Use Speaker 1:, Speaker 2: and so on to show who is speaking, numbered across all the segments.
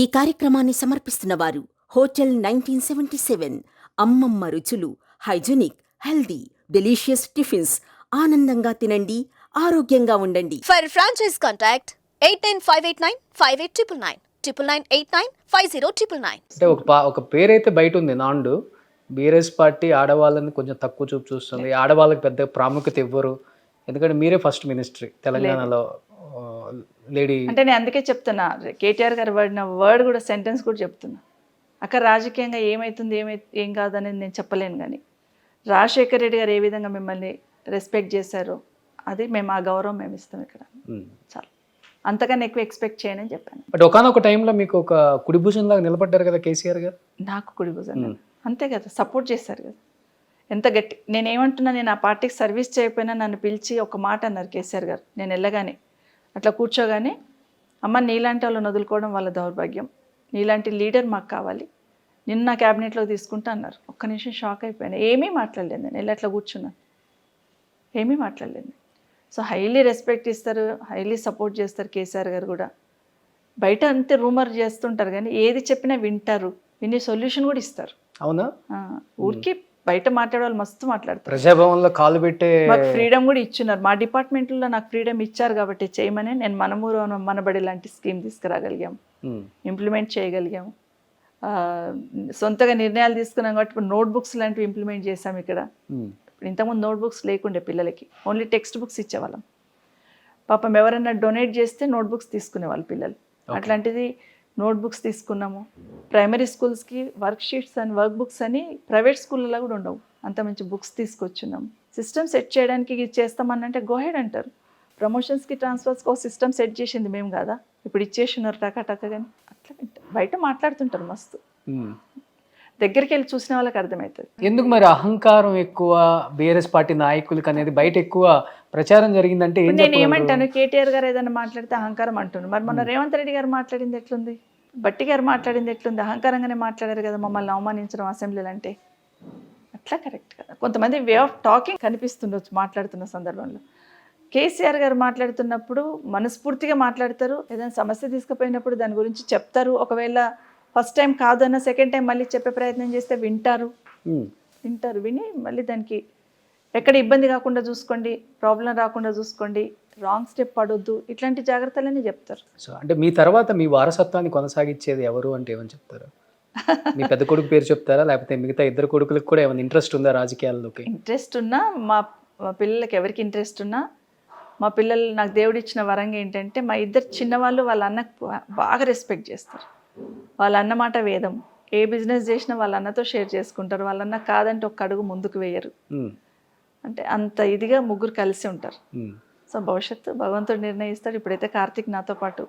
Speaker 1: ఈ కార్యక్రమాన్ని సమర్పిస్తున్న వారు హోటల్ 1977 అమ్మమ్మ రుచులు హైజీనిక్ హెల్దీ డెలీషియస్ టిఫిన్స్ ఆనందంగా తినండి ఆరోగ్యంగా ఉండండి.
Speaker 2: For franchise contact 89589 58989
Speaker 3: అంటే ఒక పేరైతే బయట ఉంది నాండు. బీఆర్ఎస్ పార్టీ ఆడవాళ్ళని కొంచెం తక్కువ చూపు చూస్తుంది, ఆడవాళ్ళకి పెద్ద ప్రాముఖ్యత ఇవ్వరు. ఎందుకంటే మీరే ఫస్ట్ మినిస్ట్రీ తెలంగాణలో లేడీ.
Speaker 4: అంటే నేను అందుకే చెప్తున్నా, కేటీఆర్ గారు వాడిన వర్డ్ కూడా సెంటెన్స్ కూడా చెప్తున్నా. అక్కడ రాజకీయంగా ఏమవుతుంది ఏం కాదనేది నేను చెప్పలేను, కానీ రాజశేఖర రెడ్డి గారు ఏ విధంగా మిమ్మల్ని రెస్పెక్ట్ చేశారో అది మేము ఆ గౌరవం మేము ఇస్తాం ఇక్కడ. చాలు, అంతకన్నా ఎక్కువ ఎక్స్పెక్ట్ చేయనని చెప్పాను.
Speaker 3: బట్ ఒకనొక టైంలో మీకు ఒక కుడి భుజం లాగా నిలబడ్డారు కదా కేసీఆర్ గారు.
Speaker 4: నాకు కుడి భుజం అంతే కదా, సపోర్ట్ చేశారు కదా. ఎంత గట్టి నేనేమంటున్నా, నేను ఆ పార్టీకి సర్వీస్ చేయకపోయినా నన్ను పిలిచి ఒక మాట అన్నారు కేసీఆర్ గారు. నేను వెళ్ళగానే అట్లా కూర్చోగానే, అమ్మ నీలాంటి వాళ్ళని వదులుకోవడం వాళ్ళ దౌర్భాగ్యం, నీలాంటి లీడర్ మాకు కావాలి, నిన్న నా క్యాబినెట్లో తీసుకుంటా అన్నారు. ఒక్క నిమిషం షాక్ అయిపోయాను. ఏమీ మాట్లాడలేదు, నేను వెళ్ళి అట్లా కూర్చున్నాను, ఏమీ మాట్లాడలేదు. సో హైలీ రెస్పెక్ట్ ఇస్తారు, హైలీ సపోర్ట్ చేస్తారు కేసీఆర్ గారు కూడా. బయట అంతే రూమర్ చేస్తుంటారు కానీ ఏది చెప్పినా వింటారు, విని సొల్యూషన్ కూడా ఇస్తారు.
Speaker 3: అవునా?
Speaker 4: ఊరికి బయట మాట్లాడే వాళ్ళు మస్తు మాట్లాడతారు.
Speaker 3: ప్రజాభవన్లో కాలు పెట్టే
Speaker 4: మాకు ఫ్రీడమ్ కూడా ఇచ్చున్నారు. మా డిపార్ట్మెంట్లో నాకు ఫ్రీడమ్ ఇచ్చారు కాబట్టి చేయమని నేను మనమూరు మనబడి లాంటి స్కీమ్ తీసుకురాగలిగాము, ఇంప్లిమెంట్ చేయగలిగాము. సొంతగా నిర్ణయాలు తీసుకున్నాం కాబట్టి ఇప్పుడు నోట్బుక్స్ లాంటివి ఇంప్లిమెంట్ చేసాం ఇక్కడ. ఇంతకుముందు నోట్బుక్స్ లేకుండే పిల్లలకి, ఓన్లీ టెక్స్ట్ బుక్స్ ఇచ్చేవాళ్ళం. పాపం ఎవరైనా డొనేట్ చేస్తే నోట్బుక్స్ తీసుకునేవాళ్ళు పిల్లలు. అట్లాంటిది నోట్బుక్స్ తీసుకున్నాము. ప్రైమరీ స్కూల్స్కి వర్క్ షీట్స్ అని వర్క్ బుక్స్ అని ప్రైవేట్ స్కూళ్ళలో కూడా ఉండవు, అంత మంచి బుక్స్ తీసుకొచ్చున్నాము. సిస్టమ్ సెట్ చేయడానికి ఇది చేస్తామనంటే గోహెడ్ అంటారు. ప్రమోషన్స్కి ట్రాన్స్ఫర్స్కి ఒక సిస్టమ్ సెట్ చేసింది మేము కదా, ఇప్పుడు ఇచ్చేసినారు టకా కానీ. అట్లా బయట మాట్లాడుతుంటారు మస్తు, దగ్గరికి వెళ్ళి చూసిన వాళ్ళకి అర్థమవుతుంది.
Speaker 3: ఎందుకు మరి అహంకారం ఎక్కువ బీఆర్ఎస్ పార్టీ నాయకులకి అనేది బయట ఎక్కువ ప్రచారం జరిగిందంటే
Speaker 4: నేను ఏమంటాను, కేటీఆర్ గారు ఏదైనా మాట్లాడితే అహంకారం అంటున్నారు. మరి మొన్న రేవంత్ రెడ్డి గారు మాట్లాడింది ఎట్లుంది, బట్టి గారు మాట్లాడింది ఎట్లుంది, అహంకారంగానే మాట్లాడారు కదా మమ్మల్ని అవమానించడం అసెంబ్లీలు అంటే. అట్లా కరెక్ట్ కదా. కొంతమంది వే ఆఫ్ టాకింగ్ కనిపిస్తుండొచ్చు మాట్లాడుతున్న సందర్భంలో. కేసీఆర్ గారు మాట్లాడుతున్నప్పుడు మనస్ఫూర్తిగా మాట్లాడతారు, ఏదైనా సమస్య తీసుకుపోయినప్పుడు దాని గురించి చెప్తారు. ఒకవేళ ఫస్ట్ టైం కాదన్న సెకండ్ టైం మళ్ళీ చెప్పే ప్రయత్నం చేస్తే వింటారు, విని మళ్ళీ దానికి ఎక్కడ ఇబ్బంది కాకుండా చూసుకోండి, ప్రాబ్లం రాకుండా చూసుకోండి, రాంగ్ స్టెప్ పడొద్దు, ఇట్లాంటి జాగ్రత్తలన్నీ చెప్తారు.
Speaker 3: సో అంటే మీ తర్వాత మీ వారసత్వాన్ని కొనసాగించేది ఎవరు అంటే ఏమని చెప్తారు? మీ పెద్ద కొడుకు పేరు చెప్తారా, లేకపోతే మిగతా ఇద్దరు కొడుకులకు కూడా ఏమైనా ఇంట్రెస్ట్ ఉందా రాజకీయాల్లోకి?
Speaker 4: ఇంట్రెస్ట్ ఉన్నా, మా పిల్లలకి ఎవరికి ఇంట్రెస్ట్ ఉన్నా, మా పిల్లలు నాకు దేవుడిచ్చిన వరంగా ఏంటంటే మా ఇద్దరు చిన్నవాళ్ళు వాళ్ళ అన్నకు బాగా రెస్పెక్ట్ చేస్తారు. వాళ్ళ అన్న మాట వేదం, ఏ బిజినెస్ చేసినా వాళ్ళ అన్నతో షేర్ చేసుకుంటారు. వాళ్ళ అన్న కాదంటే ఒక్క అడుగు ముందుకు వేయరు. అంటే అంత ఇదిగా ముగ్గురు కలిసి ఉంటారు. సో భవిష్యత్తు భగవంతుడు నిర్ణయిస్తాడు. ఇప్పుడైతే కార్తిక్ నాతో పాటు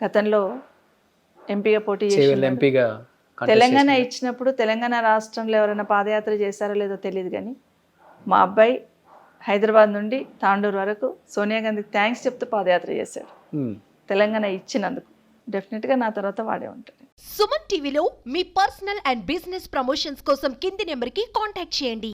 Speaker 4: గతంలో ఎంపీగా పోటీ చేసి తెలంగాణ ఇచ్చినప్పుడు తెలంగాణ రాష్ట్రంలో ఎవరైనా పాదయాత్ర చేశారో లేదో తెలియదు, కానీ మా అబ్బాయి హైదరాబాద్ నుండి తాండూరు వరకు సోనియా గాంధీకి థ్యాంక్స్ చెప్తూ పాదయాత్ర చేశాడు తెలంగాణ ఇచ్చినందుకు. డెఫినెట్గా నా తర్వాత వాడే ఉంటాడు.
Speaker 2: సుమన్ టీవీలో మీ పర్సనల్ అండ్ బిజినెస్ ప్రమోషన్స్ కోసం కింది నెంబర్కి కాంటాక్ట్ చేయండి.